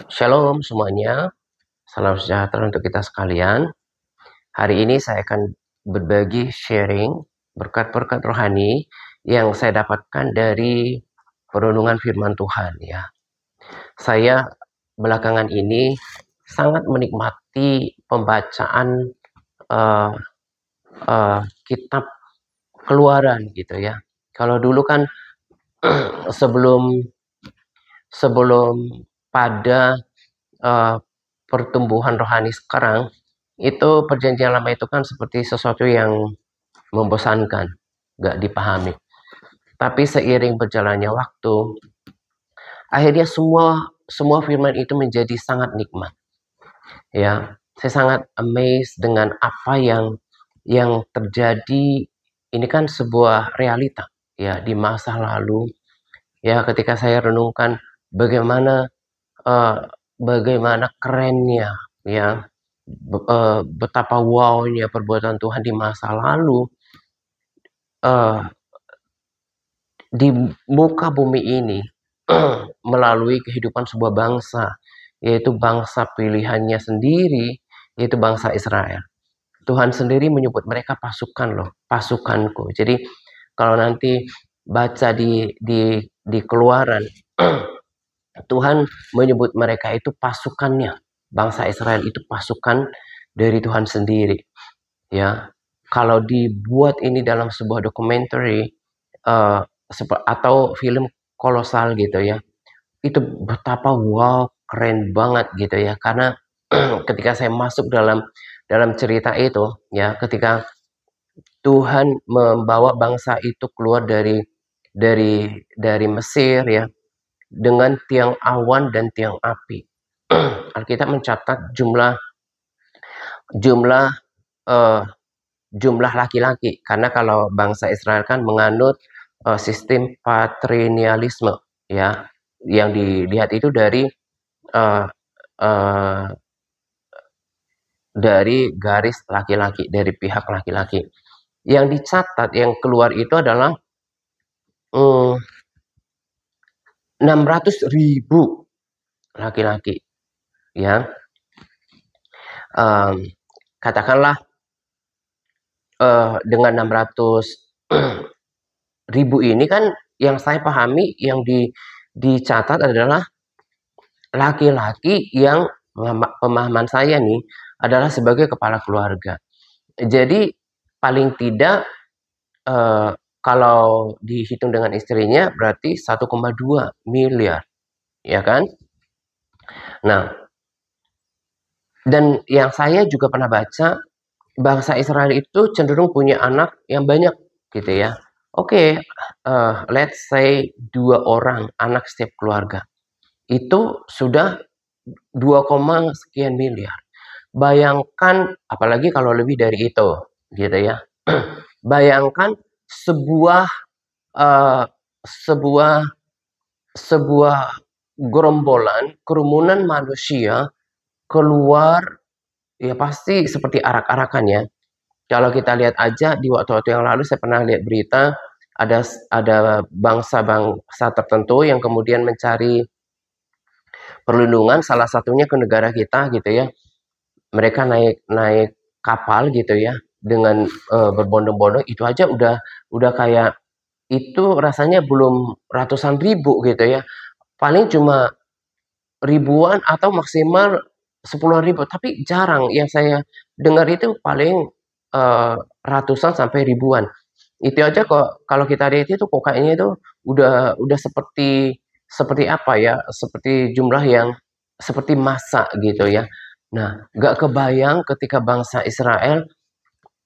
Shalom semuanya, salam sejahtera untuk kita sekalian. Hari ini saya akan berbagi sharing berkat-berkat rohani yang saya dapatkan dari perenungan firman Tuhan ya. Saya belakangan ini sangat menikmati pembacaan uh, kitab Keluaran gitu ya. Kalau dulu kan sebelum pada pertumbuhan rohani sekarang, itu perjanjian lama itu kan seperti sesuatu yang membosankan, nggak dipahami. Tapi seiring berjalannya waktu, akhirnya semua firman itu menjadi sangat nikmat. Ya, saya sangat amazed dengan apa yang terjadi. Ini kan sebuah realita ya di masa lalu. Ya, ketika saya renungkan bagaimana eh, bagaimana kerennya ya betapa wownya perbuatan Tuhan di masa lalu eh, di muka bumi ini melalui kehidupan sebuah bangsa, yaitu bangsa pilihannya sendiri, yaitu bangsa Israel. Tuhan sendiri menyebut mereka pasukan loh, pasukanku. Jadi kalau nanti baca di Keluaran, Tuhan menyebut mereka itu pasukannya. Bangsa Israel itu pasukan dari Tuhan sendiri. Ya, kalau dibuat ini dalam sebuah dokumenter atau film kolosal gitu ya, itu betapa wow keren banget gitu ya. Karena ketika saya masuk dalam cerita itu ya, ketika Tuhan membawa bangsa itu keluar dari Mesir ya, dengan tiang awan dan tiang api. Alkitab mencatat jumlah jumlah eh, jumlah laki-laki, karena kalau bangsa Israel kan menganut sistem patrilinealisme ya, yang dilihat itu uh, uh, dari garis laki-laki, dari pihak laki-laki. Yang dicatat yang keluar itu adalah 600.000 laki-laki ya. Katakanlah dengan 600.000 ini kan, yang saya pahami yang dicatat adalah laki-laki yang pemahaman saya nih adalah sebagai kepala keluarga. Jadi paling tidak kalau dihitung dengan istrinya berarti 1,2 miliar, ya kan? Nah, dan yang saya juga pernah baca, bangsa Israel itu cenderung punya anak yang banyak gitu ya. Oke, let's say 2 orang anak setiap keluarga. Itu sudah 2, sekian miliar. Bayangkan, apalagi kalau lebih dari itu, gitu ya. Bayangkan sebuah uh, sebuah sebuah gerombolan, kerumunan manusia keluar, ya pasti seperti arak-arakan ya. Kalau kita lihat aja di waktu-waktu yang lalu, saya pernah lihat berita ada bangsa-bangsa tertentu yang kemudian mencari perlindungan, salah satunya ke negara kita gitu ya. Mereka naik kapal gitu ya, dengan berbondong-bondong. Itu aja udah kayak, itu rasanya belum ratusan ribu gitu ya, paling cuma ribuan atau maksimal 10.000, tapi jarang yang saya dengar itu paling ratusan sampai ribuan. Itu aja kok, kalau kita lihat itu kok kayaknya itu udah seperti apa ya, seperti jumlah yang seperti massa gitu ya. Nah, nggak kebayang ketika bangsa Israel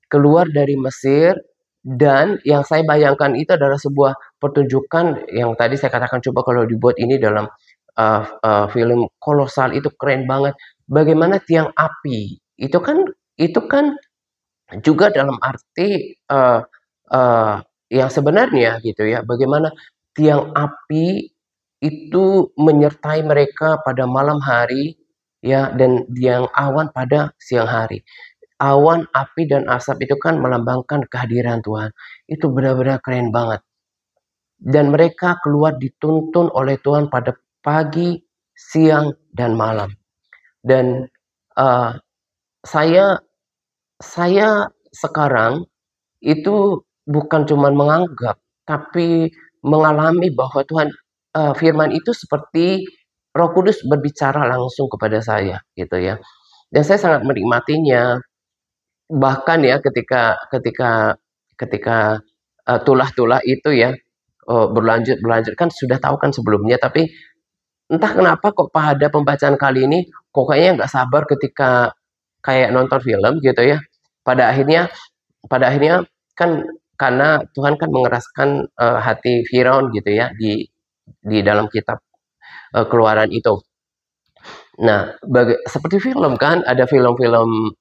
keluar dari Mesir, dan yang saya bayangkan itu adalah sebuah pertunjukan yang tadi saya katakan, coba kalau dibuat ini dalam film kolosal itu keren banget. Bagaimana tiang api itu kan juga dalam arti yang sebenarnya gitu ya. Bagaimana tiang api itu menyertai mereka pada malam hari ya, dan tiang awan pada siang hari. Awan, api, dan asap itu kan melambangkan kehadiran Tuhan. Itu benar-benar keren banget. Dan mereka keluar dituntun oleh Tuhan pada pagi siang dan malam. Dan uh, saya saya sekarang itu bukan cuma menganggap, tapi mengalami bahwa Tuhan, firman itu seperti Roh Kudus berbicara langsung kepada saya, gitu ya. Dan saya sangat menikmatinya. Bahkan ya ketika ketika ketika, tulah-tulah itu ya, berlanjut berlanjut, kan sudah tahu kan sebelumnya, tapi entah kenapa kok pada pembacaan kali ini, kok kayaknya nggak sabar ketika kayak nonton film gitu ya. Pada akhirnya pada akhirnya kan karena Tuhan kan mengeraskan, hati Firaun gitu ya di dalam kitab, Keluaran itu. Nah, seperti film kan, ada film-film,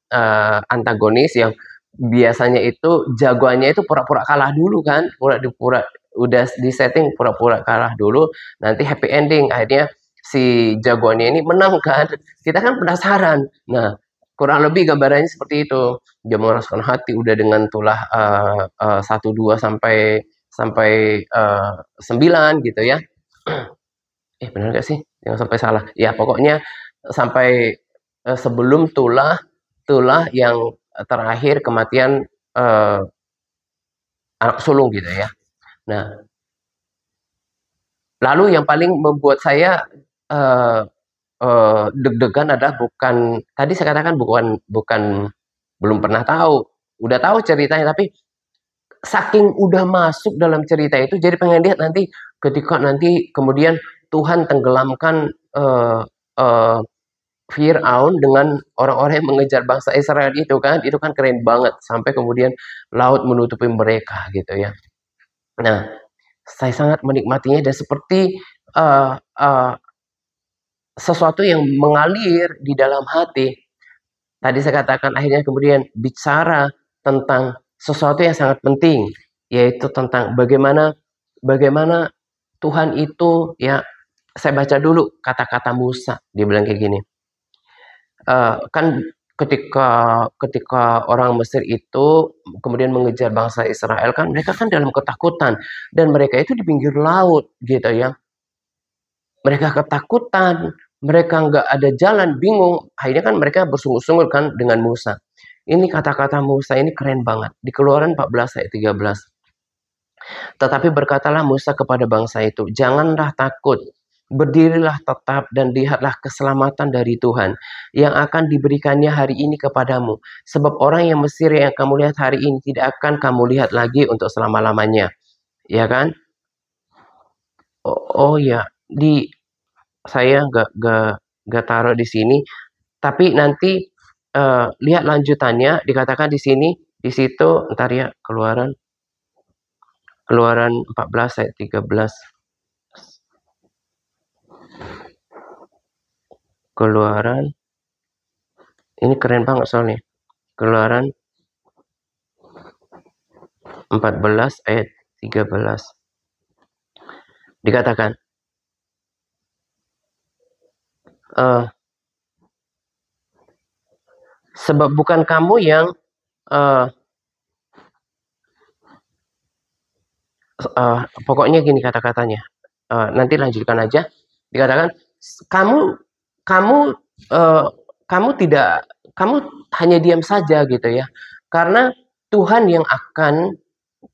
antagonis yang biasanya itu jagoannya itu pura-pura kalah dulu kan, udah di-setting pura-pura kalah dulu, nanti happy ending, akhirnya si jagoannya ini menang kan, kita kan penasaran. Nah, kurang lebih gambarannya seperti itu. Dia mengeraskan hati udah dengan tulah, 1, 2, sampai sampai, 9 gitu ya. Bener nggak sih? Jangan sampai salah. Ya pokoknya sampai, sebelum tulah tulah yang terakhir kematian, eee, anak sulung gitu ya. Nah, lalu yang paling membuat saya, eee deg-degan adalah bukan tadi saya katakan bukan bukan belum pernah tahu, udah tahu ceritanya, tapi saking udah masuk dalam cerita itu jadi pengen lihat nanti ketika nanti kemudian Tuhan tenggelamkan, eee eee Firaun dengan orang-orang yang mengejar bangsa Israel itu kan keren banget, sampai kemudian laut menutupi mereka gitu ya. Nah, saya sangat menikmatinya dan seperti, eee eee, sesuatu yang mengalir di dalam hati. Tadi saya katakan akhirnya kemudian bicara tentang sesuatu yang sangat penting, yaitu tentang bagaimana bagaimana Tuhan itu ya, saya baca dulu kata-kata Musa, dia bilang kayak gini. Kan ketika ketika orang Mesir itu kemudian mengejar bangsa Israel kan mereka kan dalam ketakutan dan mereka itu di pinggir laut gitu ya. Mereka ketakutan, mereka nggak ada jalan, bingung. Akhirnya kan mereka bersungguh-sungguh kan dengan Musa. Ini kata-kata Musa ini keren banget. Di Keluaran 14 ayat 13. Tetapi berkatalah Musa kepada bangsa itu, "Janganlah takut, berdirilah tetap dan lihatlah keselamatan dari Tuhan yang akan diberikannya hari ini kepadamu. Sebab orang yang Mesir yang kamu lihat hari ini tidak akan kamu lihat lagi untuk selama-lamanya." Ya kan? Oh, oh ya, saya nggak taruh di sini, tapi nanti lihat lanjutannya dikatakan di sini, di situ, ntar ya, Keluaran Keluaran 14 ayat 13. Keluaran, ini keren banget soalnya. Keluaran 14 ayat 13. Dikatakan, sebab bukan kamu yang pokoknya gini kata-katanya. Nanti lanjutkan aja. Dikatakan, kamu kamu eh, kamu tidak kamu hanya diam saja gitu ya. Karena Tuhan yang akan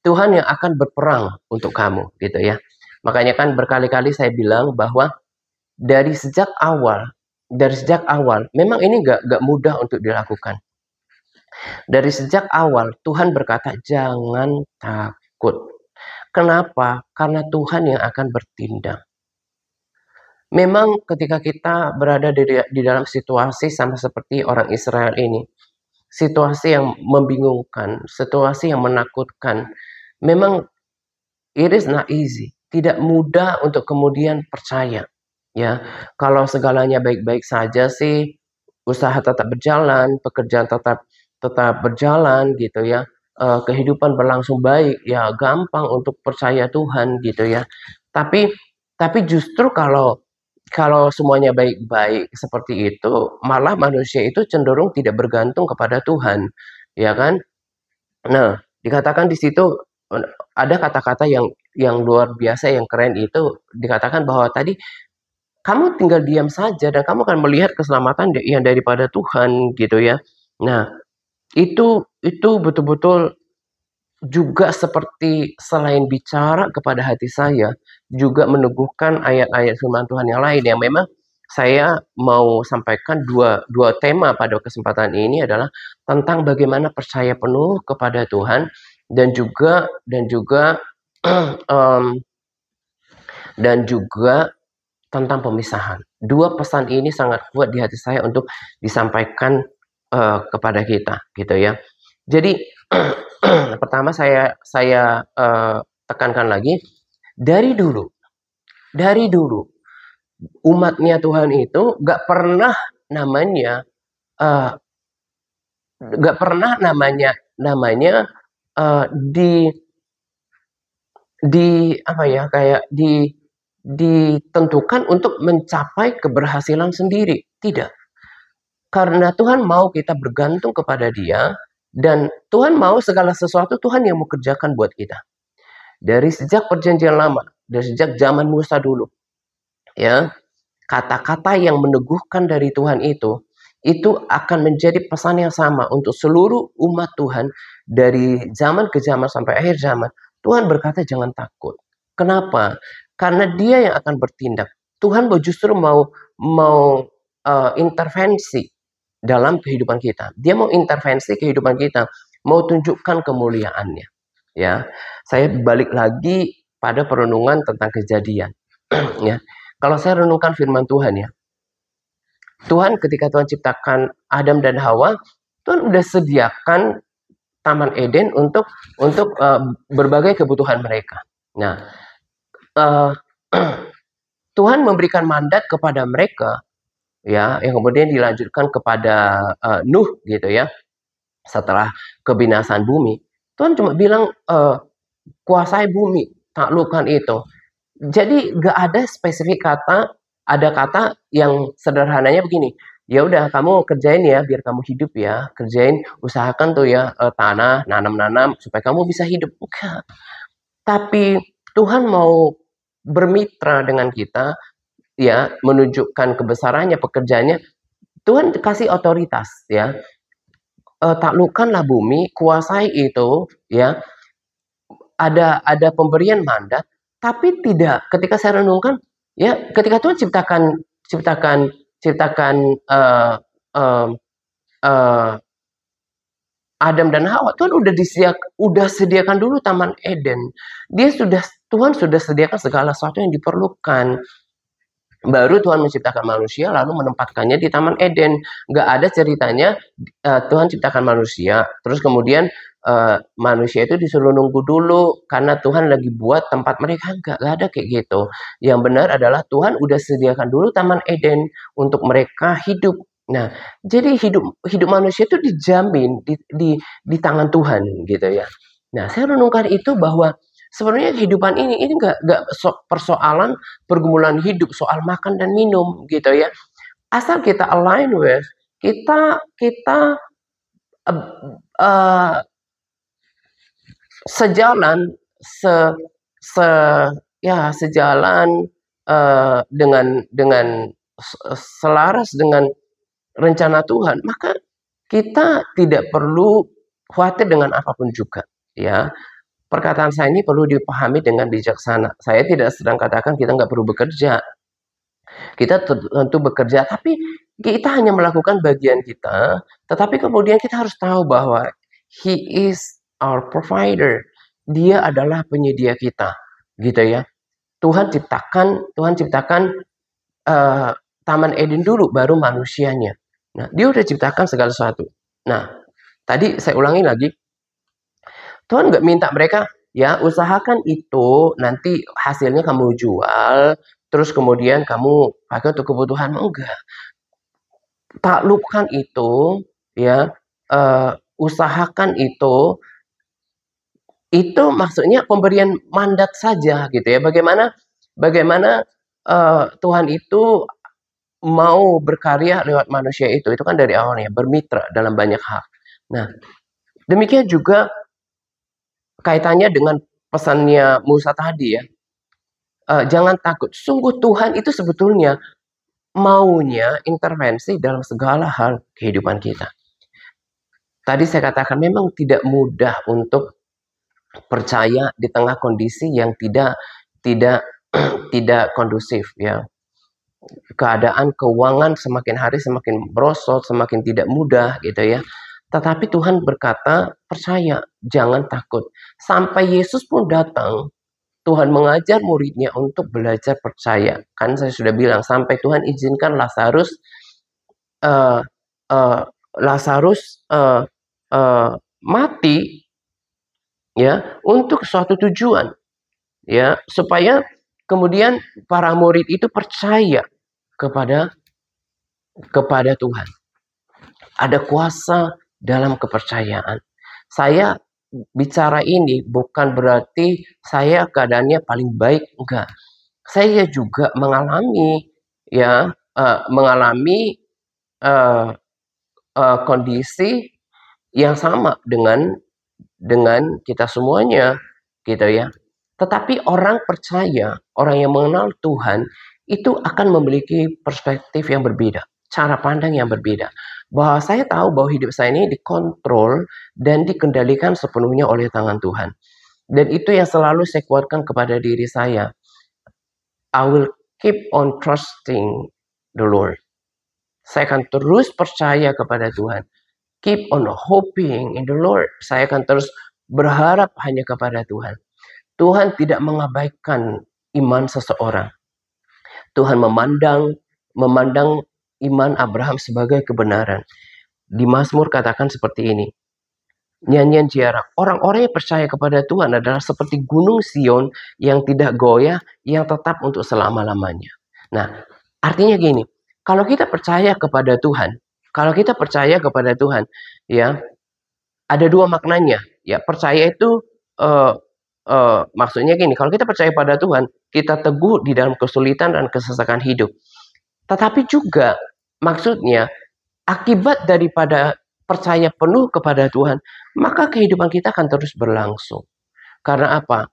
Tuhan yang akan berperang untuk kamu gitu ya. Makanya kan berkali-kali saya bilang bahwa dari sejak awal memang ini nggak mudah untuk dilakukan. Dari sejak awal Tuhan berkata jangan takut. Kenapa? Karena Tuhan yang akan bertindak. Memang ketika kita berada di dalam situasi sama seperti orang Israel ini, situasi yang membingungkan, situasi yang menakutkan, memang it is not easy, tidak mudah untuk kemudian percaya. Ya, kalau segalanya baik-baik saja sih, usaha tetap berjalan, pekerjaan tetap tetap berjalan gitu ya, kehidupan berlangsung baik, ya gampang untuk percaya Tuhan gitu ya. Tapi tapi justru kalau kalau semuanya baik-baik seperti itu, malah manusia itu cenderung tidak bergantung kepada Tuhan, ya kan? Nah, dikatakan di situ, ada kata-kata yang luar biasa, yang keren itu, dikatakan bahwa tadi kamu tinggal diam saja dan kamu akan melihat keselamatan yang daripada Tuhan gitu ya. Nah, itu betul-betul juga seperti selain bicara kepada hati saya, juga meneguhkan ayat-ayat firman Tuhan yang lain yang memang saya mau sampaikan dua tema pada kesempatan ini adalah tentang bagaimana percaya penuh kepada Tuhan dan juga em, dan juga tentang pemisahan. Dua pesan ini sangat kuat di hati saya untuk disampaikan kepada kita, gitu ya. Jadi pertama saya tekankan lagi dari dulu umatnya Tuhan itu eh, nggak pernah namanya eh, di apa ya kayak ditentukan untuk mencapai keberhasilan sendiri. Tidak. Karena Tuhan mau kita bergantung kepada Dia dan Tuhan mau segala sesuatu Tuhan yang mau kerjakan buat kita. Dari sejak perjanjian lama, dari sejak zaman Musa dulu, ya, kata-kata yang meneguhkan dari Tuhan itu akan menjadi pesan yang sama untuk seluruh umat Tuhan dari zaman ke zaman sampai akhir zaman. Tuhan berkata jangan takut. Kenapa? Karena Dia yang akan bertindak. Tuhan justru mau intervensi dalam kehidupan kita. Dia mau intervensi kehidupan kita, mau tunjukkan kemuliaannya. Ya, saya balik lagi pada perenungan tentang kejadian. Ya, kalau saya renungkan firman Tuhan ya, Tuhan ketika Tuhan ciptakan Adam dan Hawa, Tuhan udah sediakan Taman Eden untuk berbagai kebutuhan mereka. Nah, uh, Tuhan memberikan mandat kepada mereka, ya, yang kemudian dilanjutkan kepada Nuh, gitu ya. Setelah kebinasaan bumi, Tuhan cuma bilang kuasai bumi, taklukkan itu. Jadi gak ada spesifik kata, ada kata yang sederhananya begini. Ya udah kamu kerjain ya biar kamu hidup ya, kerjain usahakan tuh ya tanah, nanam-nanam supaya kamu bisa hidup. Bukan. Tapi Tuhan mau bermitra dengan kita ya, menunjukkan kebesarannya pekerjaannya. Tuhan kasih otoritas ya. Taklukkanlah bumi, kuasai itu ya. Ada pemberian mandat, tapi tidak ketika saya renungkan ya ketika Tuhan ciptakan uh, uh, uh, Adam dan Hawa, Tuhan udah sediakan dulu Taman Eden. Tuhan sudah sediakan segala sesuatu yang diperlukan. Baru Tuhan menciptakan manusia lalu menempatkannya di Taman Eden. Nggak ada ceritanya Tuhan ciptakan manusia, terus kemudian manusia itu disuruh nunggu dulu karena Tuhan lagi buat tempat mereka. Nggak ada kayak gitu. Yang benar adalah Tuhan udah sediakan dulu Taman Eden untuk mereka hidup. Nah, jadi hidup manusia itu dijamin di tangan Tuhan gitu ya. Nah, saya renungkan itu bahwa sebenarnya kehidupan ini nggak persoalan pergumulan hidup soal makan dan minum gitu ya. Asal kita align with kita kita uh, uh, sejalan se, se ya sejalan dengan selaras dengan rencana Tuhan, maka kita tidak perlu khawatir dengan apapun juga ya. Perkataan saya ini perlu dipahami dengan bijaksana. Saya tidak sedang katakan kita nggak perlu bekerja. Kita tentu bekerja, tapi kita hanya melakukan bagian kita. Tetapi kemudian kita harus tahu bahwa He is our provider. Dia adalah penyedia kita, gitu ya. Tuhan ciptakan Taman Eden dulu, baru manusianya. Nah, Dia udah ciptakan segala sesuatu. Nah, tadi saya ulangi lagi. Tuhan nggak minta mereka, ya usahakan itu nanti hasilnya kamu jual, terus kemudian kamu pakai untuk kebutuhan. Enggak. Taklukkan itu, ya usahakan itu maksudnya pemberian mandat saja gitu ya. Bagaimana Tuhan itu mau berkarya lewat manusia itu kan dari awalnya bermitra dalam banyak hal. Nah, demikian juga kaitannya dengan pesannya Musa tadi ya. Jangan takut. Sungguh Tuhan itu sebetulnya maunya intervensi dalam segala hal kehidupan kita. Tadi saya katakan memang tidak mudah untuk percaya di tengah kondisi yang tidak tidak tidak kondusif ya. Keadaan keuangan semakin hari semakin merosot, semakin tidak mudah gitu ya. Tetapi Tuhan berkata, percaya, jangan takut. Sampai Yesus pun datang, Tuhan mengajar muridnya untuk belajar percaya. Kan saya sudah bilang, sampai Tuhan izinkan Lazarus uh, uh, Lazarus mati ya untuk suatu tujuan ya, supaya kemudian para murid itu percaya kepada Tuhan. Ada kuasa dalam kepercayaan. Saya bicara ini bukan berarti saya keadaannya paling baik, enggak. Saya juga mengalami ya mengalami kondisi yang sama dengan kita semuanya gitu ya. Tetapi orang percaya, orang yang mengenal Tuhan itu akan memiliki perspektif yang berbeda, cara pandang yang berbeda. Bahwa saya tahu bahwa hidup saya ini dikontrol dan dikendalikan sepenuhnya oleh tangan Tuhan. Dan itu yang selalu saya kuatkan kepada diri saya. I will keep on trusting the Lord. Saya akan terus percaya kepada Tuhan. Keep on hoping in the Lord. Saya akan terus berharap hanya kepada Tuhan. Tuhan tidak mengabaikan iman seseorang. Tuhan memandang iman Abraham sebagai kebenaran. Di Mazmur katakan seperti ini. Nyanyian ziarah. Orang-orang yang percaya kepada Tuhan adalah seperti gunung Sion yang tidak goyah, yang tetap untuk selama-lamanya. Nah, artinya gini. Kalau kita percaya kepada Tuhan, ya, ada dua maknanya. Ya, percaya itu maksudnya gini, kalau kita percaya pada Tuhan, kita teguh di dalam kesulitan dan kesesakan hidup. Tetapi juga maksudnya akibat daripada percaya penuh kepada Tuhan, maka kehidupan kita akan terus berlangsung. Karena apa?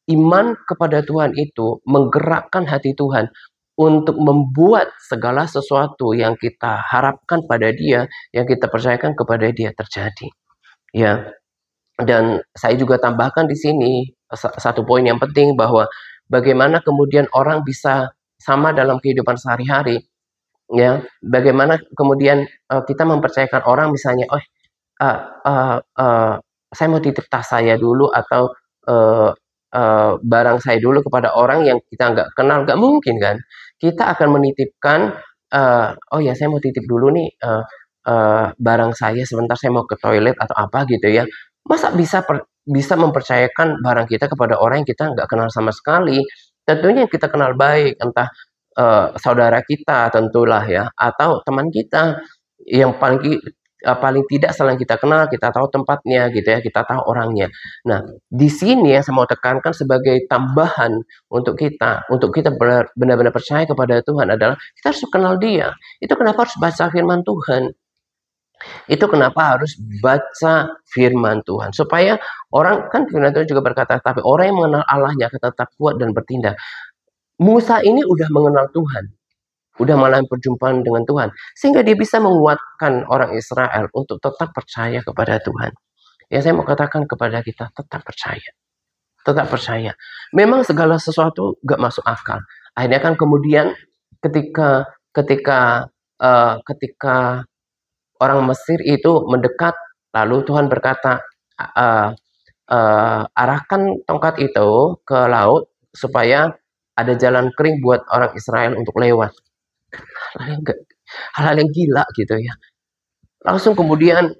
Iman kepada Tuhan itu menggerakkan hati Tuhan untuk membuat segala sesuatu yang kita harapkan pada Dia, yang kita percayakan kepada Dia terjadi. Ya. Dan saya juga tambahkan di sini satu poin yang penting, bahwa bagaimana kemudian orang bisa sama dalam kehidupan sehari-hari ya, bagaimana kemudian kita mempercayakan orang misalnya, saya mau titip tas saya dulu atau barang saya dulu kepada orang yang kita nggak kenal, nggak mungkin kan. Kita akan menitipkan, oh ya saya mau titip dulu nih barang saya sebentar, saya mau ke toilet atau apa gitu ya. Masa bisa mempercayakan barang kita kepada orang yang kita nggak kenal sama sekali? Tentunya yang kita kenal baik, entah saudara kita tentulah ya, atau teman kita yang paling tidak selain kita kenal, kita tahu tempatnya gitu ya, kita tahu orangnya. Nah, di sini yang saya mau tekankan sebagai tambahan untuk kita benar-benar percaya kepada Tuhan adalah kita harus kenal Dia. Itu kenapa harus baca firman Tuhan. Itu kenapa harus baca firman Tuhan. Supaya orang, kan firman Tuhan juga berkata, tapi orang yang mengenal Allahnya akan tetap kuat dan bertindak. Musa ini udah mengenal Tuhan. Udah mengalami perjumpaan dengan Tuhan. Sehingga dia bisa menguatkan orang Israel untuk tetap percaya kepada Tuhan. Ya, saya mau katakan kepada kita, tetap percaya. Tetap percaya. Memang segala sesuatu gak masuk akal. Akhirnya kan kemudian ketika orang Mesir itu mendekat, lalu Tuhan berkata, arahkan tongkat itu ke laut supaya ada jalan kering buat orang Israel untuk lewat. Hal-hal yang gila gitu ya. Langsung kemudian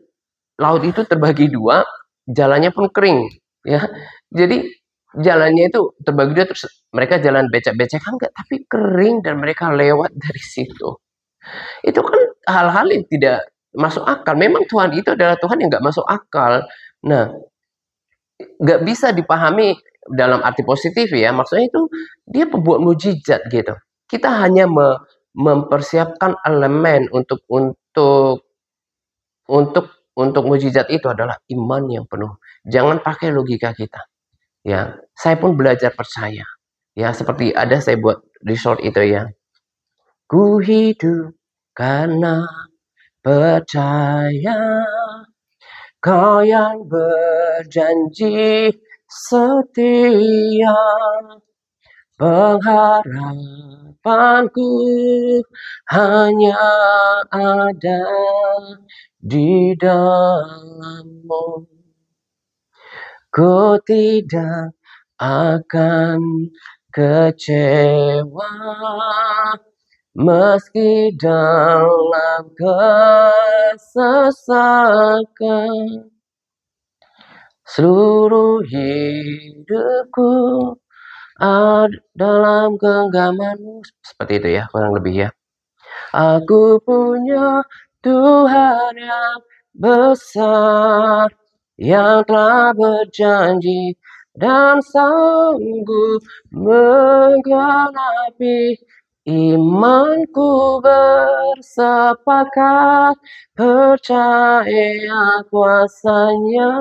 laut itu terbagi dua, jalannya pun kering ya. Jadi jalannya itu terbagi dua, terus mereka jalan becek-becekan enggak, tapi kering dan mereka lewat dari situ. Itu kan hal-hal yang tidak masuk akal. Memang Tuhan itu adalah Tuhan yang nggak masuk akal. Nah, nggak bisa dipahami dalam arti positif ya. Maksudnya itu dia pembuat mujizat gitu. Kita hanya mempersiapkan elemen untuk mujizat itu adalah iman yang penuh. Jangan pakai logika kita. Ya, saya pun belajar percaya. Ya, seperti ada saya buat resort itu ya. Ku hidup karena percaya. Kau yang berjanji setia, pengharapanku hanya ada di dalam-Mu. Ku tidak akan kecewa meski dalam kesesakan. Seluruh hidupku dalam genggaman-Mu. Seperti itu ya, kurang lebih ya. Aku punya Tuhan yang besar, yang telah berjanji dan sanggup menggenapi. Imanku bersepakat, percaya kuasa-Nya.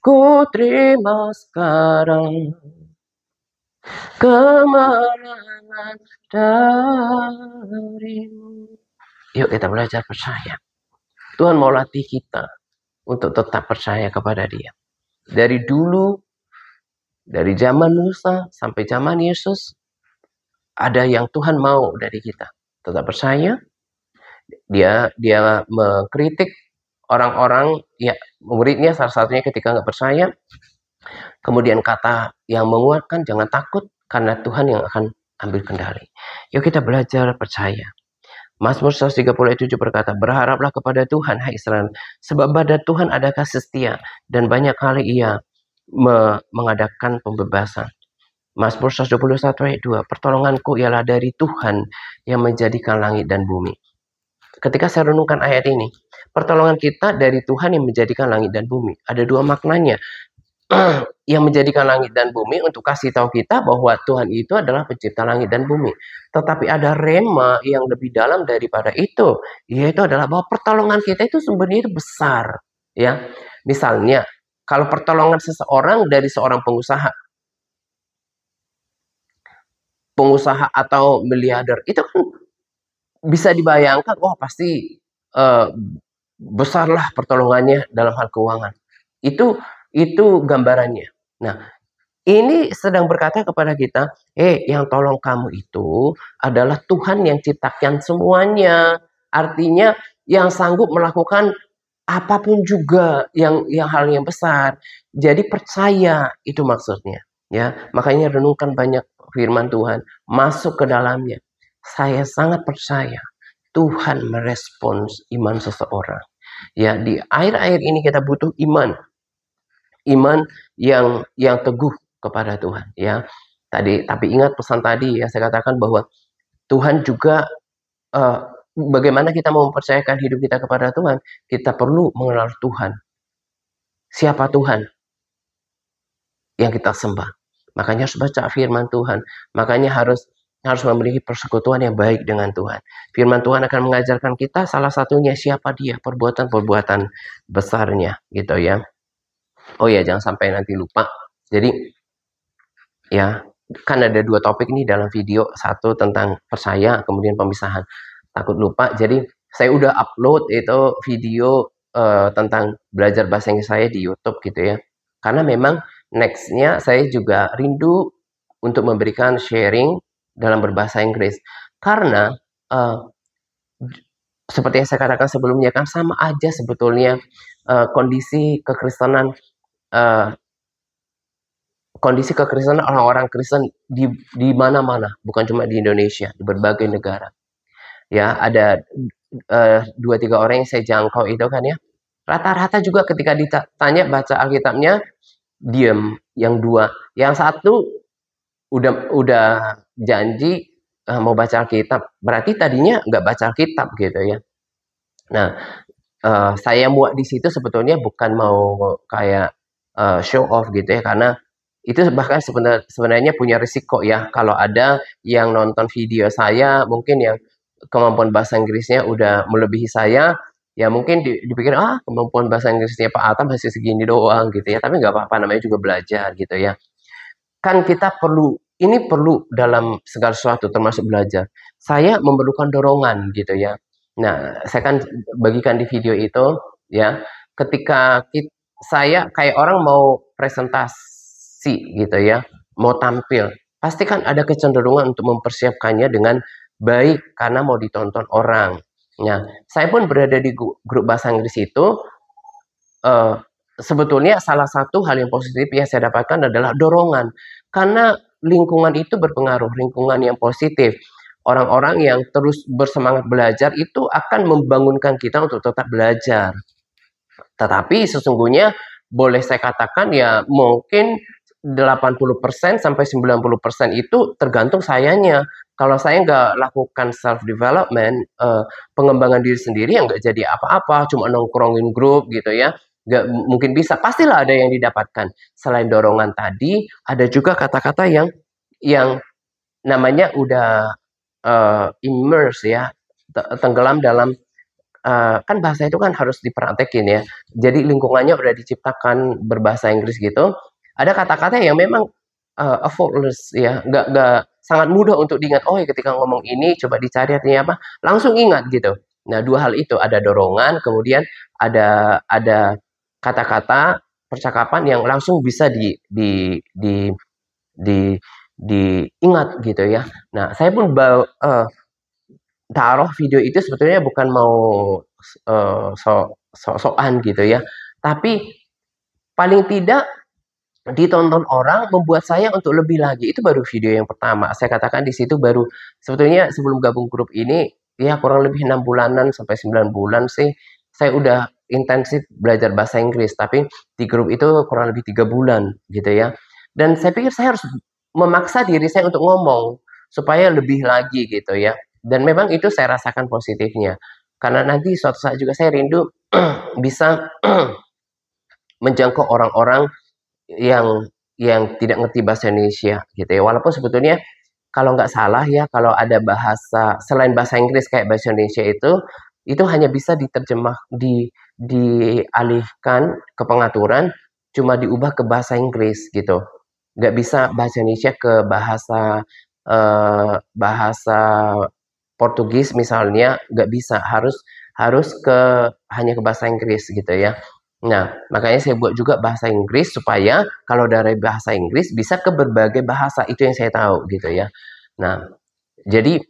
Ku terima sekarang kemenangan dari-Mu. Yuk kita belajar percaya. Tuhan mau latih kita untuk tetap percaya kepada Dia. Dari dulu, dari zaman Musa sampai zaman Yesus, ada yang Tuhan mau dari kita. Tetap percaya. Dia mengkritik orang-orang, ya muridnya salah satunya ketika nggak percaya. Kemudian kata yang menguatkan, jangan takut karena Tuhan yang akan ambil kendali. Yuk kita belajar percaya. Mazmur 130 ayat 7 berkata, berharaplah kepada Tuhan, hai Israel, sebab pada Tuhan ada kasih setia, dan banyak kali Ia mengadakan pembebasan. Mazmur 121 ayat 2, pertolonganku ialah dari Tuhan yang menjadikan langit dan bumi. Ketika saya renungkan ayat ini, pertolongan kita dari Tuhan yang menjadikan langit dan bumi. Ada dua maknanya. Yang menjadikan langit dan bumi untuk kasih tahu kita bahwa Tuhan itu adalah pencipta langit dan bumi. Tetapi ada rema yang lebih dalam daripada itu, yaitu adalah bahwa pertolongan kita itu sumbernya itu besar. Ya, misalnya kalau pertolongan seseorang dari seorang pengusaha atau miliarder, itu kan bisa dibayangkan, wah pasti besarlah pertolongannya dalam hal keuangan. Itu gambarannya. Nah, ini sedang berkata kepada kita, yang tolong kamu itu adalah Tuhan yang ciptakan semuanya. Artinya yang sanggup melakukan apapun juga yang hal yang besar. Jadi percaya, itu maksudnya. Ya, makanya renungkan banyak firman Tuhan, masuk ke dalamnya. Saya sangat percaya Tuhan merespons iman seseorang. Ya, di akhir-akhir ini kita butuh iman yang teguh kepada Tuhan, ya. Tapi ingat pesan tadi yang saya katakan bahwa Tuhan juga bagaimana kita mau mempercayakan hidup kita kepada Tuhan, kita perlu mengenal Tuhan. Siapa Tuhan yang kita sembah? Makanya harus baca firman Tuhan. Makanya harus memiliki persekutuan yang baik dengan Tuhan. Firman Tuhan akan mengajarkan kita salah satunya siapa Dia, perbuatan-perbuatan besarnya, gitu ya. Oh ya, jangan sampai nanti lupa. Jadi, ya, kan ada dua topik nih dalam video. Satu tentang percaya, kemudian pemisahan. Takut lupa, jadi saya udah upload itu video tentang belajar bahasa Inggris saya di YouTube gitu ya. Karena memang next-nya saya juga rindu untuk memberikan sharing dalam berbahasa Inggris. Karena seperti yang saya katakan sebelumnya, kan sama aja sebetulnya kondisi kekristenan orang-orang Kristen di mana-mana, bukan cuma di Indonesia, di berbagai negara. Ya, ada 2-3 orang yang saya jangkau itu kan ya. Rata-rata juga ketika ditanya baca Alkitabnya, diam. Yang dua, yang satu udah janji mau baca Alkitab, berarti tadinya nggak baca Alkitab gitu ya. Nah, saya muak di situ sebetulnya bukan mau kayak show off gitu ya, karena itu bahkan sebenarnya punya risiko ya. Kalau ada yang nonton video saya, mungkin yang kemampuan bahasa Inggrisnya udah melebihi saya, ya mungkin dipikir, kemampuan bahasa Inggrisnya Pak Atam masih segini doang gitu ya. Tapi nggak apa-apa, namanya juga belajar gitu ya. Kan kita perlu ini perlu dalam segala sesuatu termasuk belajar. Saya memerlukan dorongan gitu ya. Nah, saya kan bagikan di video itu ya, ketika saya kayak orang mau presentasi gitu ya, mau tampil, pasti kan ada kecenderungan untuk mempersiapkannya dengan baik karena mau ditonton orang. Nah, saya pun berada di grup bahasa Inggris itu, eh, sebetulnya salah satu hal yang positif yang saya dapatkan adalah dorongan. Karena lingkungan itu berpengaruh, lingkungan yang positif. Orang-orang yang terus bersemangat belajar itu akan membangunkan kita untuk tetap belajar. Tetapi sesungguhnya boleh saya katakan ya mungkin 80% sampai 90% itu tergantung sayanya. Kalau saya nggak lakukan self development, pengembangan diri sendiri yang nggak jadi apa-apa, cuma nongkrongin grup gitu ya, nggak mungkin bisa. Pastilah ada yang didapatkan. Selain dorongan tadi, ada juga kata-kata yang namanya udah immerse ya, tenggelam dalam kan bahasa itu kan harus dipraktekin ya. Jadi lingkungannya udah diciptakan berbahasa Inggris gitu. Ada kata-kata yang memang effortless ya, nggak sangat mudah untuk diingat. Oh, ya ketika ngomong ini coba dicari artinya apa, langsung ingat gitu. Nah, dua hal itu ada dorongan, kemudian ada kata-kata percakapan yang langsung bisa di diingat gitu ya. Nah, saya pun taruh video itu sebetulnya bukan mau sok-sokan gitu ya, tapi paling tidak ditonton orang membuat saya untuk lebih lagi. Itu baru video yang pertama. Saya katakan di situ baru sebetulnya sebelum gabung grup ini ya kurang lebih 6 bulanan sampai 9 bulan sih saya udah intensif belajar bahasa Inggris, tapi di grup itu kurang lebih 3 bulan gitu ya. Dan saya pikir saya harus memaksa diri saya untuk ngomong supaya lebih lagi gitu ya. Dan memang itu saya rasakan positifnya. Karena nanti suatu saat juga saya rindu bisa menjangkau orang-orang yang tidak ngerti bahasa Indonesia gitu ya. Walaupun sebetulnya kalau nggak salah ya, kalau ada bahasa selain bahasa Inggris kayak bahasa Indonesia itu hanya bisa diterjemah dialihkan ke pengaturan, cuma diubah ke bahasa Inggris gitu. Nggak bisa bahasa Indonesia ke bahasa Portugis misalnya, nggak bisa, harus harus hanya ke bahasa Inggris gitu ya. Nah, makanya saya buat juga bahasa Inggris supaya kalau dari bahasa Inggris bisa ke berbagai bahasa, itu yang saya tahu gitu ya. Nah, jadi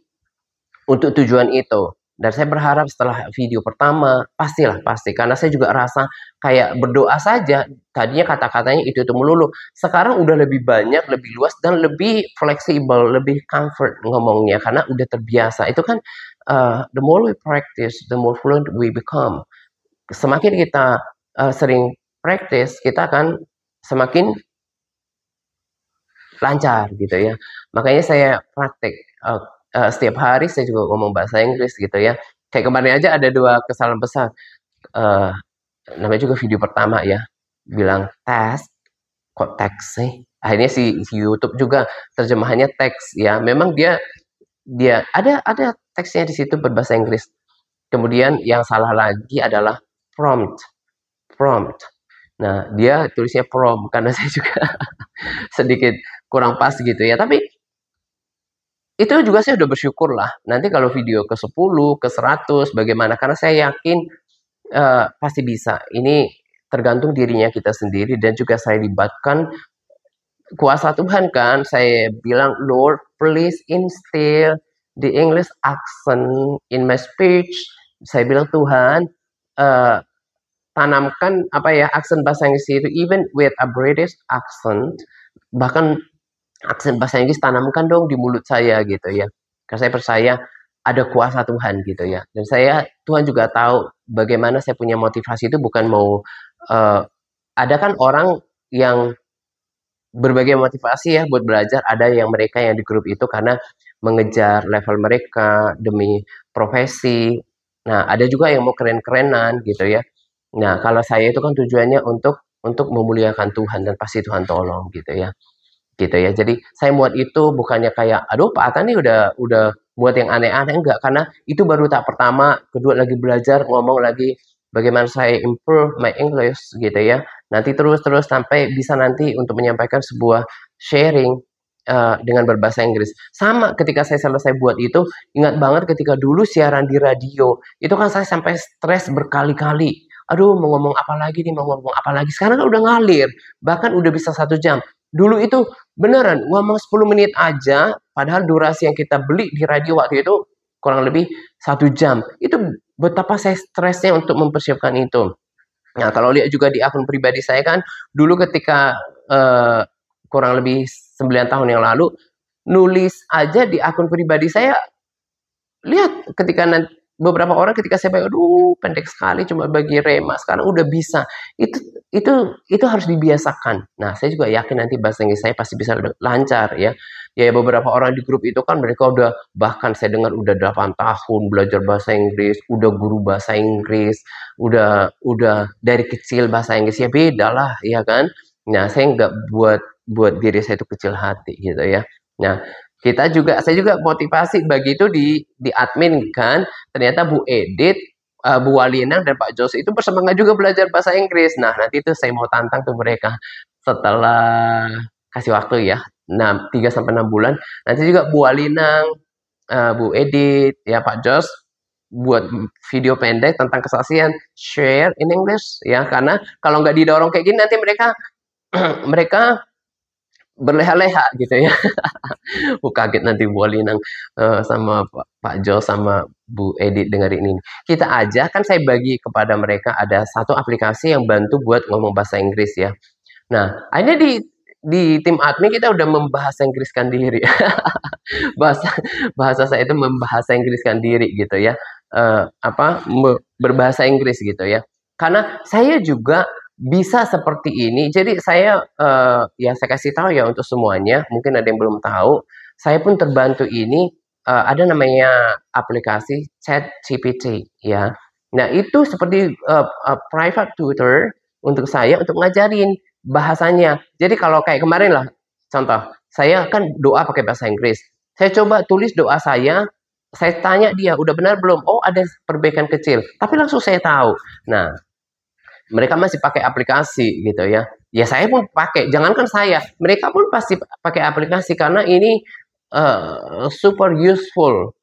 untuk tujuan itu, dan saya berharap setelah video pertama, pasti, karena saya juga rasa kayak berdoa saja, tadinya kata-katanya itu melulu, sekarang udah lebih banyak, lebih luas, dan lebih fleksibel, lebih comfort ngomongnya, karena udah terbiasa. Itu kan, the more we practice, the more fluent we become. Semakin kita sering practice, kita akan semakin lancar gitu ya. Makanya saya praktek setiap hari saya juga ngomong bahasa Inggris gitu ya. Kayak kemarin aja ada 2 kesalahan besar. Eh, namanya juga video pertama ya. Bilang test, kok teks sih? Akhirnya si YouTube juga terjemahannya teks ya. Memang dia dia ada teksnya di situ berbahasa Inggris. Kemudian yang salah lagi adalah prompt. Prompt. Nah, dia tulisnya prom karena saya juga sedikit kurang pas gitu ya. Tapi itu juga saya udah bersyukur lah. Nanti kalau video ke 10, ke 100, bagaimana? Karena saya yakin pasti bisa. Ini tergantung dirinya kita sendiri dan juga saya libatkan kuasa Tuhan kan. Saya bilang, Lord, please instill the English accent in my speech. Saya bilang, Tuhan, tanamkan apa ya aksen bahasa Inggris itu even with a British accent, bahkan aksen bahasa Inggris tanamkan dong di mulut saya gitu ya. Karena saya percaya ada kuasa Tuhan gitu ya. Dan Tuhan juga tahu bagaimana saya punya motivasi itu bukan mau ada kan orang yang berbagai motivasi ya buat belajar. Ada yang mereka yang di grup itu karena mengejar level mereka demi profesi. Nah, ada juga yang mau keren-kerenan gitu ya. Nah, kalau saya itu kan tujuannya untuk memuliakan Tuhan dan pasti Tuhan tolong gitu ya. Gitu ya. Jadi saya muat itu bukannya kayak aduh Pak Ata nih udah buat yang aneh-aneh enggak, karena itu baru tahap pertama, kedua lagi belajar ngomong lagi bagaimana saya improve my English gitu ya. Nanti terus sampai bisa nanti untuk menyampaikan sebuah sharing dengan berbahasa Inggris. Sama ketika saya selesai buat itu, ingat banget ketika dulu siaran di radio, itu kan saya sampai stres berkali-kali. Aduh, mau ngomong apa lagi nih, mau ngomong apa lagi. Sekarang kan udah ngalir, bahkan udah bisa 1 jam. Dulu itu beneran ngomong 10 menit aja, padahal durasi yang kita beli di radio waktu itu kurang lebih 1 jam. Itu betapa saya stresnya untuk mempersiapkan itu. Nah, kalau lihat juga di akun pribadi saya kan, dulu ketika kurang lebih 9 tahun yang lalu, nulis aja di akun pribadi saya, lihat ketika beberapa orang ketika saya bilang, aduh pendek sekali cuma bagi rema, sekarang udah bisa. Itu itu itu harus dibiasakan. Nah, saya juga yakin nanti bahasa Inggris saya pasti bisa lancar ya. Ya beberapa orang di grup itu kan mereka udah, bahkan saya dengar udah 8 tahun belajar bahasa Inggris, udah guru bahasa Inggris, udah dari kecil bahasa Inggrisnya beda lah ya kan. Nah, saya nggak buat buat diri saya itu kecil hati gitu ya. Nah, saya juga motivasi begitu di admin kan, ternyata Bu Edit, Bu Walinang dan Pak Jos itu bersemangat juga belajar bahasa Inggris. Nah, nanti itu saya mau tantang tuh mereka setelah kasih waktu ya. Nah, 3 sampai 6 bulan. Nanti juga Bu Walinang, Bu Edit, ya Pak Jos buat video pendek tentang kesaksian, share in English ya, karena kalau nggak didorong kayak gini nanti mereka mereka berleha-leha gitu ya. Kaget nanti Bu Walinang sama Pak Jo sama Bu Edit dengerin ini. Kita aja kan saya bagi kepada mereka ada satu aplikasi yang bantu buat ngomong bahasa Inggris ya. Nah, akhirnya di tim admin kita udah membahasa Inggriskan diri. bahasa bahasa saya itu membahasa Inggriskan diri gitu ya. Berbahasa Inggris gitu ya. Karena saya juga bisa seperti ini. Jadi saya ya saya kasih tahu ya untuk semuanya, mungkin ada yang belum tahu. Saya pun terbantu ini ada namanya aplikasi ChatGPT ya. Nah, itu seperti private tutor untuk saya untuk ngajarin bahasanya. Jadi kalau kayak kemarin lah, contoh, saya kan doa pakai bahasa Inggris. Saya coba tulis doa saya tanya dia, udah benar belum? Oh, ada perbaikan kecil. Tapi langsung saya tahu. Nah, mereka masih pakai aplikasi gitu ya. Ya saya pun pakai, jangankan saya, mereka pun pasti pakai aplikasi karena ini super useful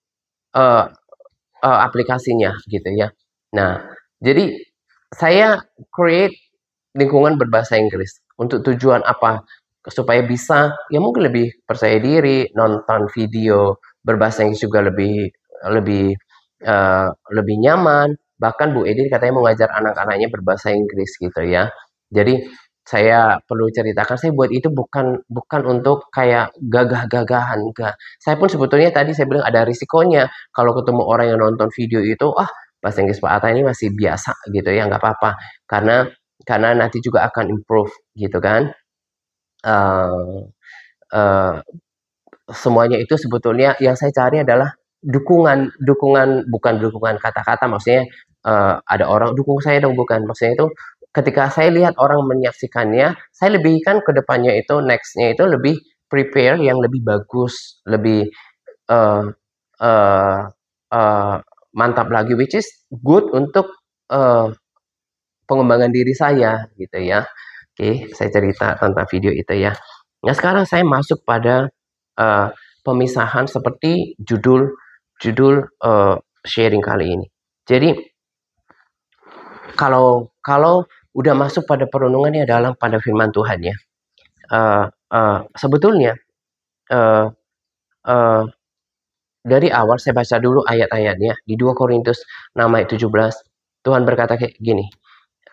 aplikasinya gitu ya. Nah, jadi saya create lingkungan berbahasa Inggris untuk tujuan apa? Supaya bisa ya mungkin lebih percaya diri, nonton video berbahasa Inggris juga lebih lebih lebih nyaman. Bahkan Bu Edi katanya mau ngajar anak-anaknya berbahasa Inggris gitu ya. Jadi saya perlu ceritakan, saya buat itu bukan bukan untuk kayak gagah-gagahan, enggak. Saya pun sebetulnya tadi saya bilang ada risikonya. Kalau ketemu orang yang nonton video itu, bahasa Inggris Pak Atta ini masih biasa gitu ya, nggak apa-apa. Karena nanti juga akan improve gitu kan. Uh, uh, Semuanya itu sebetulnya yang saya cari adalah dukungan, bukan dukungan kata-kata, maksudnya ada orang dukung saya dong, bukan, maksudnya itu ketika saya lihat orang menyaksikannya, saya lebih kan ke depannya itu next-nya itu lebih prepare yang lebih bagus, lebih uh, uh, uh, mantap lagi, which is good untuk uh, pengembangan diri saya gitu ya. Oke, saya cerita tentang video itu ya. Nah, sekarang saya masuk pada pemisahan seperti judul sharing kali ini. Jadi kalau udah masuk pada perenungan ini adalah pada firman Tuhan ya. Sebetulnya dari awal saya baca dulu ayat-ayatnya di 2 Korintus 6 ayat 17. Tuhan berkata kayak gini.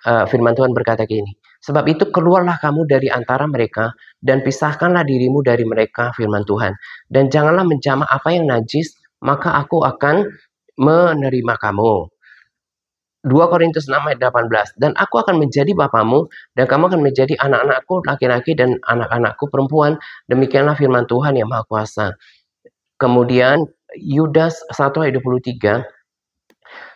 Firman Tuhan berkata gini, sebab itu keluarlah kamu dari antara mereka dan pisahkanlah dirimu dari mereka, firman Tuhan. Dan janganlah menjamah apa yang najis, maka aku akan menerima kamu. 2 Korintus 6 ayat 18. Dan aku akan menjadi bapamu, dan kamu akan menjadi anak-anakku laki-laki dan anak-anakku perempuan. Demikianlah firman Tuhan yang Maha Kuasa. Kemudian Yudas 1 ayat 23.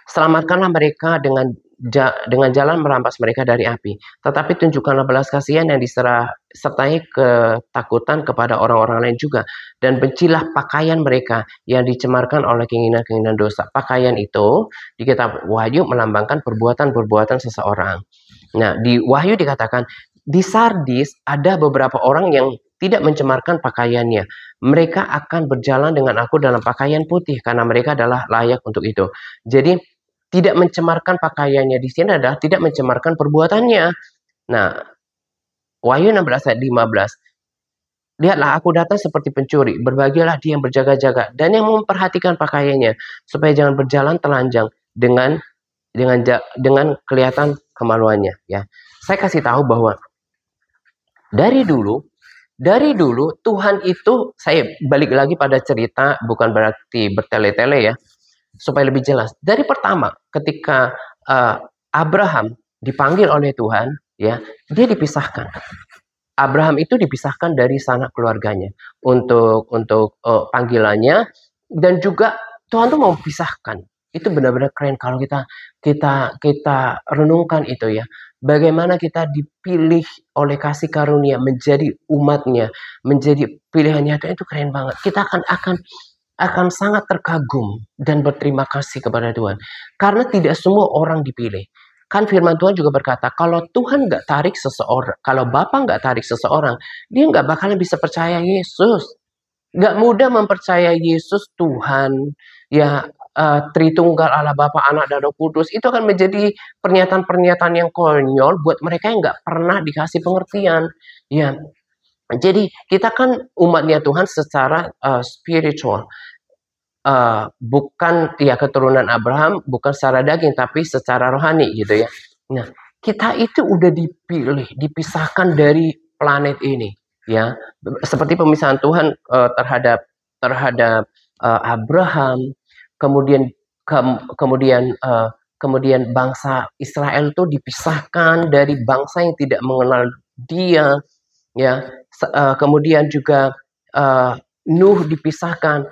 Selamatkanlah mereka dengan jalan merampas mereka dari api. Tetapi tunjukkanlah belas kasihan yang disertai ketakutan kepada orang-orang lain juga. Dan bencilah pakaian mereka yang dicemarkan oleh keinginan-keinginan dosa. Pakaian itu di kitab Wahyu melambangkan perbuatan-perbuatan seseorang. Nah, di Wahyu dikatakan, di Sardis ada beberapa orang yang tidak mencemarkan pakaiannya. Mereka akan berjalan dengan aku dalam pakaian putih karena mereka adalah layak untuk itu. Jadi tidak mencemarkan pakaiannya di sini adalah tidak mencemarkan perbuatannya. Nah, Wahyu 16 ayat 15. Lihatlah, aku datang seperti pencuri. Berbahagialah dia yang berjaga-jaga dan yang memperhatikan pakaiannya, supaya jangan berjalan telanjang dengan kelihatan kemaluannya. Ya, saya kasih tahu bahwa dari dulu Tuhan itu, saya balik lagi pada cerita, bukan berarti bertele-tele ya, supaya lebih jelas. Dari pertama, ketika Abraham dipanggil oleh Tuhan, ya, dia dipisahkan. Abraham itu dipisahkan dari sanak keluarganya untuk panggilannya, dan juga Tuhan tuh mau pisahkan. Itu benar-benar keren kalau kita renungkan itu ya. Bagaimana kita dipilih oleh kasih karunia menjadi umatnya, menjadi pilihannya, itu keren banget. Kita akan sangat terkagum dan berterima kasih kepada Tuhan. Karena tidak semua orang dipilih. Kan firman Tuhan juga berkata, kalau Tuhan nggak tarik seseorang, kalau Bapa nggak tarik seseorang, dia nggak bakalan bisa percaya Yesus. Nggak mudah mempercayai Yesus Tuhan, ya, Tritunggal Allah Bapa, Anak, dan Roh Kudus. Itu akan menjadi pernyataan-pernyataan yang konyol buat mereka yang nggak pernah dikasih pengertian. Ya, jadi kita kan umatnya Tuhan secara spiritual. Bukan ya keturunan Abraham, bukan secara daging, tapi secara rohani gitu ya. Nah, kita itu udah dipilih, dipisahkan dari planet ini, ya. Seperti pemisahan Tuhan terhadap Abraham, kemudian kemudian bangsa Israel itu dipisahkan dari bangsa yang tidak mengenal Dia, ya. Kemudian juga Nuh dipisahkan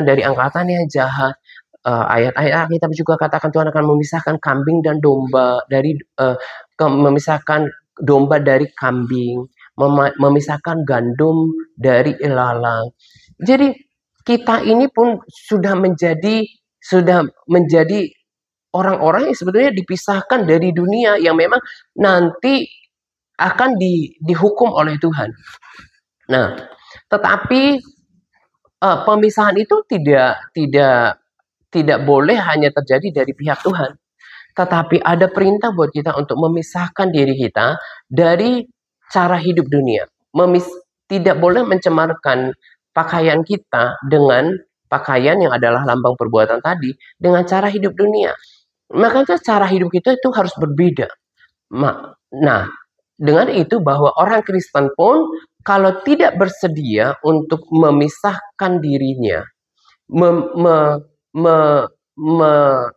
dari angkatan yang jahat. Ayat-ayat Alkitab juga katakan Tuhan akan memisahkan kambing dan domba memisahkan domba dari kambing, memisahkan gandum dari ilalang. Jadi kita ini pun sudah menjadi orang-orang yang sebetulnya dipisahkan dari dunia yang memang nanti akan dihukum oleh Tuhan. Nah, tetapi pemisahan itu tidak boleh hanya terjadi dari pihak Tuhan, tetapi ada perintah buat kita untuk memisahkan diri kita dari cara hidup dunia. Tidak boleh mencemarkan pakaian kita dengan pakaian yang adalah lambang perbuatan tadi dengan cara hidup dunia. Makanya cara hidup kita itu harus berbeda. Nah, dengan itu bahwa orang Kristen pun kalau tidak bersedia untuk memisahkan dirinya,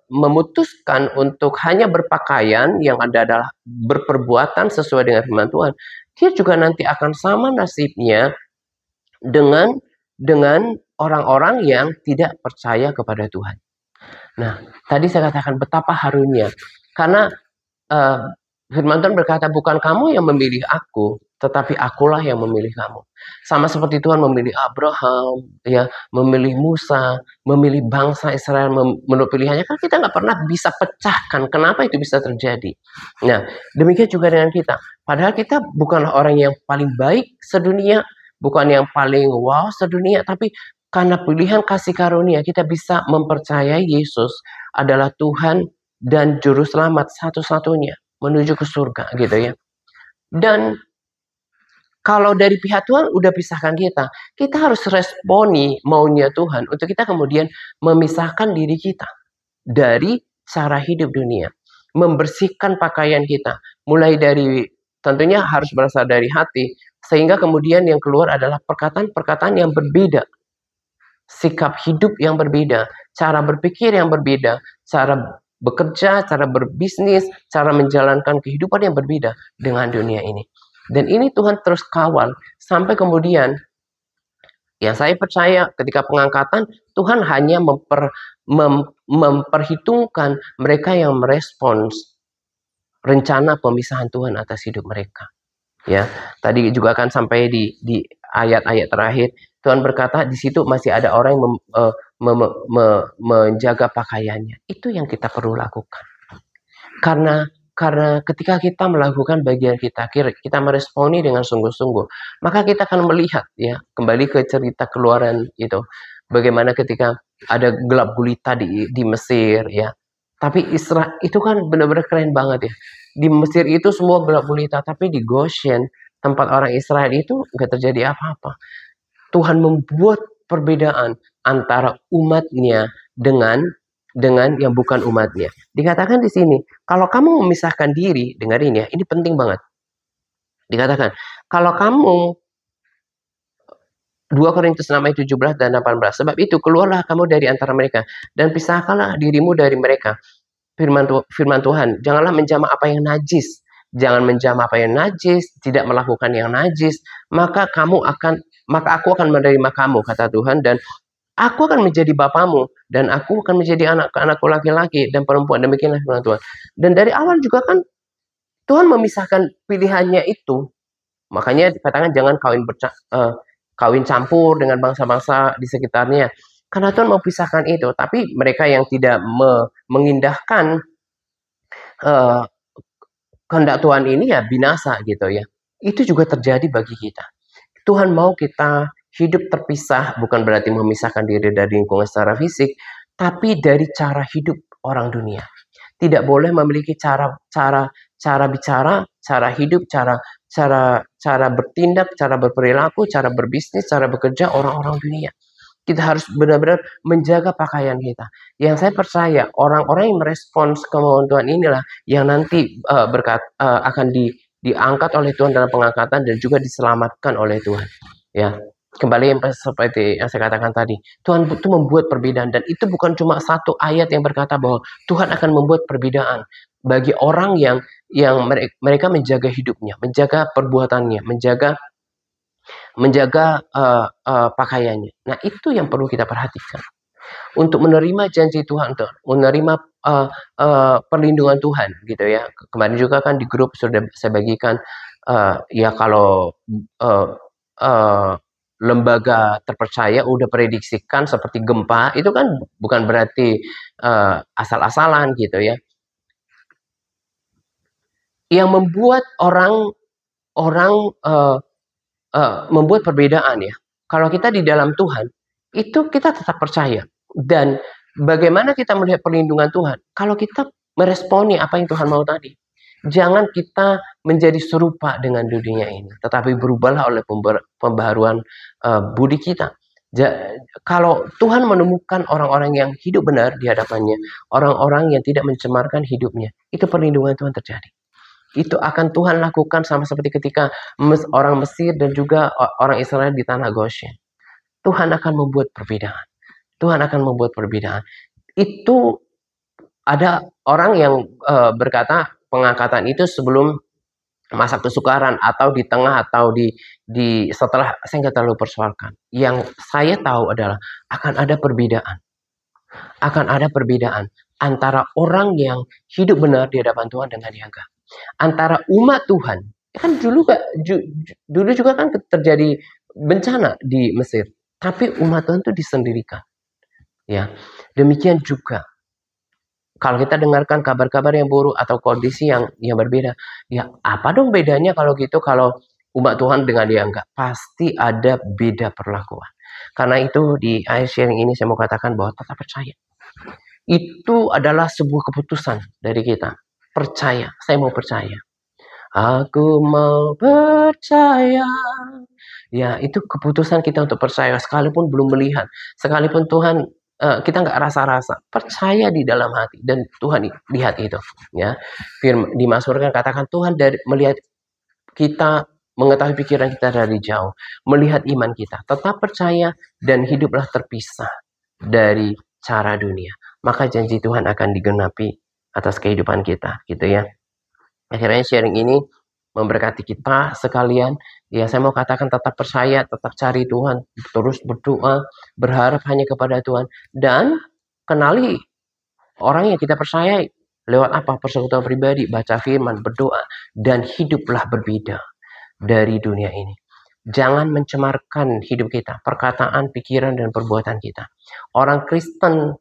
memutuskan untuk hanya berpakaian yang adalah berperbuatan sesuai dengan firman Tuhan, dia juga nanti akan sama nasibnya dengan orang-orang yang tidak percaya kepada Tuhan. Nah, tadi saya katakan betapa harunya, karena firman Tuhan berkata, bukan kamu yang memilih aku, tetapi akulah yang memilih kamu. Sama seperti Tuhan memilih Abraham, ya, memilih Musa, memilih bangsa Israel menurut pilihannya. Kan kita nggak pernah bisa pecahkan kenapa itu bisa terjadi. Nah, demikian juga dengan kita. Padahal kita bukanlah orang yang paling baik sedunia, bukan yang paling wow sedunia, tapi karena pilihan kasih karunia kita bisa mempercayai Yesus adalah Tuhan dan Juru Selamat satu-satunya menuju ke surga gitu ya. Dan kalau dari pihak Tuhan udah pisahkan kita harus responi maunya Tuhan untuk kita kemudian memisahkan diri kita dari cara hidup dunia. Membersihkan pakaian kita. Mulai dari, tentunya harus berasal dari hati, sehingga kemudian yang keluar adalah perkataan-perkataan yang berbeda. Sikap hidup yang berbeda, cara berpikir yang berbeda, cara bekerja, cara berbisnis, cara menjalankan kehidupan yang berbeda dengan dunia ini. Dan ini Tuhan terus kawal sampai kemudian, ya saya percaya ketika pengangkatan Tuhan hanya memperhitungkan mereka yang merespons rencana pemisahan Tuhan atas hidup mereka. Ya, tadi juga akan sampai di ayat-ayat terakhir Tuhan berkata di situ masih ada orang yang menjaga pakaiannya. Itu yang kita perlu lakukan. Karena karena ketika kita melakukan bagian kita, kita meresponi dengan sungguh-sungguh, maka kita akan melihat ya, kembali ke cerita Keluaran itu, bagaimana ketika ada gelap gulita di Mesir ya. Tapi Israel itu kan benar-benar keren banget ya. Di Mesir itu semua gelap gulita, tapi di Goshen, tempat orang Israel itu nggak terjadi apa-apa. Tuhan membuat perbedaan antara umatnya dengan yang bukan umatnya. Dikatakan di sini, kalau kamu memisahkan diri, dengerin ya, ini penting banget. Dikatakan, kalau kamu 2 Korintus 6 ayat 17 dan 18, sebab itu keluarlah kamu dari antara mereka dan pisahkanlah dirimu dari mereka. Firman Tuhan, janganlah menjamah apa yang najis. Jangan menjamah apa yang najis, tidak melakukan yang najis, maka aku akan menerima kamu, kata Tuhan, dan aku akan menjadi bapamu, dan aku akan menjadi anakku laki-laki dan perempuan. Demikianlah firman Tuhan. Dan dari awal juga kan Tuhan memisahkan pilihannya itu. Makanya dikatakan jangan kawin campur dengan bangsa-bangsa di sekitarnya. Karena Tuhan memisahkan itu. Tapi mereka yang tidak mengindahkan kehendak Tuhan ini ya binasa gitu ya. Itu juga terjadi bagi kita. Tuhan mau kita hidup terpisah, bukan berarti memisahkan diri dari lingkungan secara fisik, tapi dari cara hidup orang dunia. Tidak boleh memiliki cara bicara, cara hidup, cara bertindak, cara berperilaku, cara berbisnis, cara bekerja orang-orang dunia. Kita harus benar-benar menjaga pakaian kita. Yang saya percaya orang-orang yang merespons kemauan Tuhan inilah yang nanti akan diangkat oleh Tuhan dalam pengangkatan dan juga diselamatkan oleh Tuhan. Ya, kembali yang seperti yang saya katakan tadi, Tuhan itu membuat perbedaan, dan itu bukan cuma satu ayat yang berkata bahwa Tuhan akan membuat perbedaan bagi orang yang mereka menjaga hidupnya, menjaga perbuatannya, menjaga pakaiannya. Nah, itu yang perlu kita perhatikan. Untuk menerima janji Tuhan, untuk menerima perlindungan Tuhan, gitu ya. Kemarin juga kan di grup sudah saya bagikan, ya kalau lembaga terpercaya udah prediksikan seperti gempa, itu kan bukan berarti asal-asalan gitu ya. Yang membuat orang membuat perbedaan ya. Kalau kita di dalam Tuhan, itu kita tetap percaya. Dan bagaimana kita melihat perlindungan Tuhan? Kalau kita meresponi apa yang Tuhan mau tadi. Jangan kita menjadi serupa dengan dunia ini, tetapi berubahlah oleh pembaharuan budi kita. Kalau Tuhan menemukan orang-orang yang hidup benar di hadapannya, orang-orang yang tidak mencemarkan hidupnya, itu perlindungan Tuhan terjadi. Itu akan Tuhan lakukan sama seperti ketika orang Mesir dan juga orang Israel di tanah Goshen. Tuhan akan membuat perbedaan. Tuhan akan membuat perbedaan. Itu ada orang yang berkata pengangkatan itu sebelum masa kesukaran atau di tengah atau di setelah. Saya nggak terlalu persoalkan. Yang saya tahu adalah akan ada perbedaan. Akan ada perbedaan antara orang yang hidup benar di hadapan Tuhan dengan yang enggak. Antara umat Tuhan, kan dulu juga kan terjadi bencana di Mesir, tapi umat Tuhan itu disendirikan. Ya, demikian juga kalau kita dengarkan kabar-kabar yang buruk atau kondisi yang berbeda, ya apa dong bedanya kalau gitu, kalau umat Tuhan dengan dia enggak? Pasti ada beda perlakuan. Karena itu di akhir sharing ini saya mau katakan bahwa tetap percaya. Itu adalah sebuah keputusan dari kita. Percaya, saya mau percaya. Aku mau percaya. Ya, itu keputusan kita untuk percaya sekalipun belum melihat, sekalipun Tuhan kita nggak rasa-rasa, percaya di dalam hati dan Tuhan lihat itu. Ya, di Mazmur kan katakan Tuhan melihat kita, mengetahui pikiran kita dari jauh, melihat iman kita, tetap percaya dan hiduplah terpisah dari cara dunia. Maka janji Tuhan akan digenapi atas kehidupan kita, gitu ya. Akhirnya sharing ini memberkati kita sekalian. Ya, saya mau katakan tetap percaya, tetap cari Tuhan, terus berdoa, berharap hanya kepada Tuhan, dan kenali orang yang kita percayai. Lewat apa? Persekutuan pribadi, baca firman, berdoa, dan hiduplah berbeda dari dunia ini. Jangan mencemarkan hidup kita, perkataan, pikiran, dan perbuatan kita. Orang Kristen,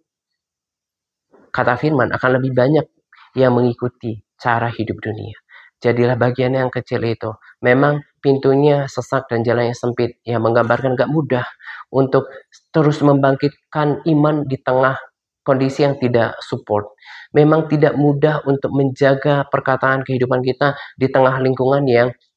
kata firman, akan lebih banyak yang mengikuti cara hidup dunia. Jadilah bagian yang kecil itu. Memang pintunya sesak dan jalannya sempit, yang menggambarkan gak mudah untuk terus membangkitkan iman di tengah kondisi yang tidak support. Memang tidak mudah untuk menjaga perkataan kehidupan kita di tengah lingkungan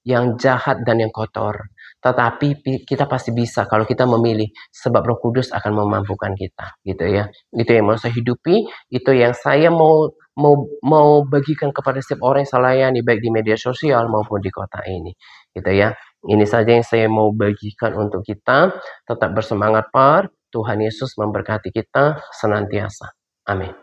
yang jahat dan yang kotor. Tetapi kita pasti bisa kalau kita memilih, sebab Roh Kudus akan memampukan kita, gitu ya. Itu yang mau saya hidupi, itu yang saya mau bagikan kepada setiap orang yang saya layani, baik di media sosial maupun di kota ini, gitu ya. Ini saja yang saya mau bagikan untuk kita. Tetap bersemangat, Par. Tuhan Yesus memberkati kita senantiasa. Amin.